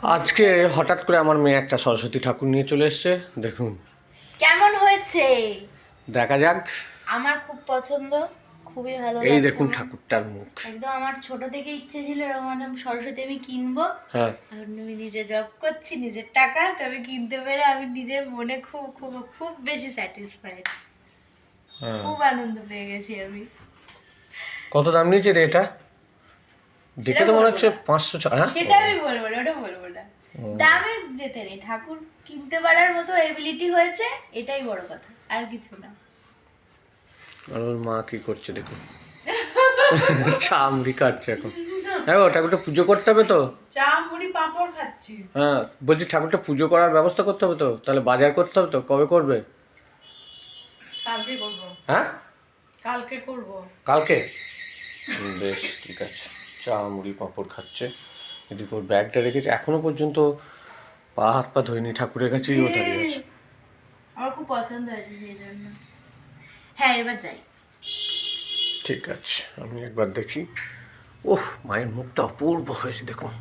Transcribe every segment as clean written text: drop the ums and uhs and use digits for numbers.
আজকে হঠাৎ করে আমার মেয়ে একটা সরস্বতী ঠাকুর নিয়ে চলে এসছে, দেখুন কেমন হয়েছে। দেখা যাক। আমার খুব পছন্দ, খুবই ভালো এই লাগছে দেখুন আমার। ঠাকুরটার মুখ। একদম আমার ছোট থেকে ইচ্ছে ছিল এরকম একটা সরস্বতী আমি কিনবো। হ্যাঁ, এখন আমি নিজে জব করছি, নিজের টাকা, তবে কিনতে পেরে আমি নিজের মনে খুব খুব খুব বেশি স্যাটিসফাইড। হ্যাঁ। খুব আনন্দ পেয়ে গেছি আমি। কত দাম নিয়েছে রে এটা? দেখে সেটা তো মনে বলবো হচ্ছে না। 500। হ্যাঁ, সেটা আমি বলবো না, ওটা বলবো না। দামের যেতে নেই, ঠাকুর কিনতে পারার মতো এবিলিটি হয়েছে, এটাই বড় কথা, আর কিছু না। আর ওর মা কি করছে দেখুন। চা মুড়ি কাটছে এখন। হ্যাঁ, ও ঠাকুরটা পুজো করতে হবে তো। চা মুড়ি পাঁপড় খাচ্ছি। হ্যাঁ, বলছি ঠাকুরটা পুজো করার ব্যবস্থা করতে হবে তো, তাহলে বাজার করতে হবে তো। কবে করবে? কালকে করব। হ্যাঁ, কালকে করব। কালকে। বেশ, ঠিক আছে। চা মুড়ি পাঁপড় খাচ্ছে, এদিকে ওর ব্যাগটা রেখেছে, এখনো পর্যন্ত পা হাত পা ধোয়নি, ঠাকুরের কাছেই ও দাঁড়িয়ে আছে। আমার খুব পছন্দ হয়েছে সেই জন্য। হ্যাঁ, এবার যাই। ঠিক আছে, আমি একবার দেখি। ওহ, মায়ের মুখটা অপূর্ব হয়েছে দেখুন,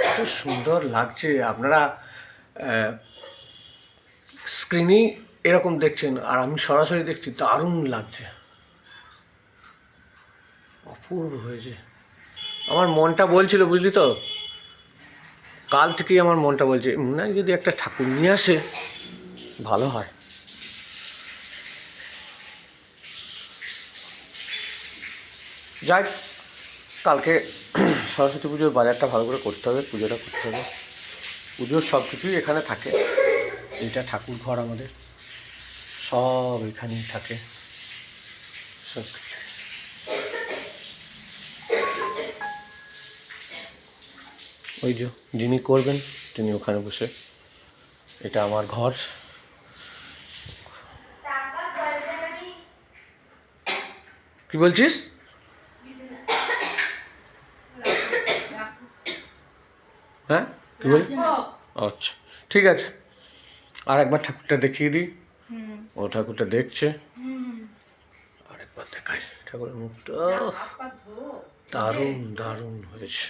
এত সুন্দর লাগছে। আপনারা স্ক্রিনেই এরকম দেখছেন, আর আমি সরাসরি দেখছি, দারুণ লাগছে, অপূর্ব হয়েছে। আমার মনটা বলছিল, বুঝলি তো, কাল থেকেই আমার মনটা বলছে মনে হয় যদি একটা ঠাকুর নিয়ে আসে ভালো হয়। যাই, কালকে সরস্বতী পুজোর বাজারটা ভালো করে করতে হবে, পুজোটা করতে হবে। পুজোর সব কিছুই এখানে থাকে, এইটা ঠাকুর ঘর আমাদের, সব এখানেই থাকে, সব কিছু। ওই যে যিনি করবেন তিনি ওখানে বসে, এটা আমার ঘর। কি বলছিস? হ্যাঁ, কি বল? আচ্ছা, ঠিক আছে, আর একবার ঠাকুরটা দেখিয়ে দিই। ও ঠাকুরটা দেখছে, আরেকবার দেখাই ঠাকুরের মুখটা। দারুণ দারুণ হয়েছে।